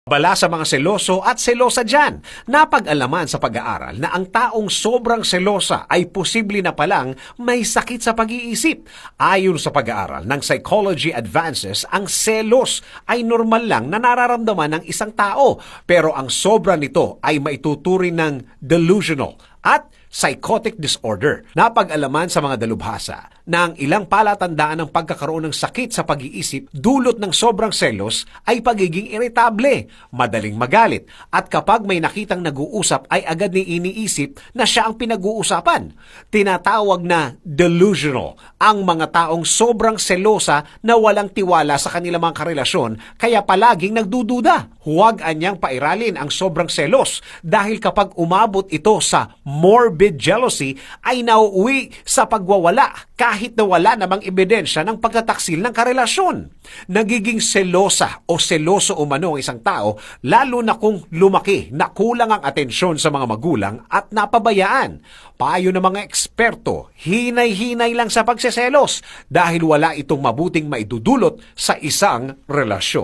Bala sa mga seloso at selosa dyan, napag-alaman sa pag-aaral na ang taong sobrang selosa ay posible na palang may sakit sa pag-iisip. Ayon sa pag-aaral ng Psychology Advances, ang selos ay normal lang na nararamdaman ng isang tao, pero ang sobra nito ay maituturing ng delusional at psychotic disorder. Napag-alaman sa mga dalubhasa na ang ilang palatandaan ng pagkakaroon ng sakit sa pag-iisip dulot ng sobrang selos ay pagiging iritable, madaling magalit, at kapag may nakitang nag-uusap ay agad ni iniisip na siya ang pinag-uusapan. Tinatawag na delusional ang mga taong sobrang selosa na walang tiwala sa kanilang mga karelasyon kaya palaging nagdududa. Huwag anyang pairalin ang sobrang selos dahil kapag umabot ito sa morbid jealousy ay nauuwi sa pagwawala kahit na wala namang ebidensya ng pagtataksil ng karelasyon. Nagiging selosa o seloso umano ang isang tao lalo na kung lumaki na kulang ang atensyon sa mga magulang at napabayaan. Payo ng mga eksperto, hinay-hinay lang sa pagseselos dahil wala itong mabuting maidudulot sa isang relasyon.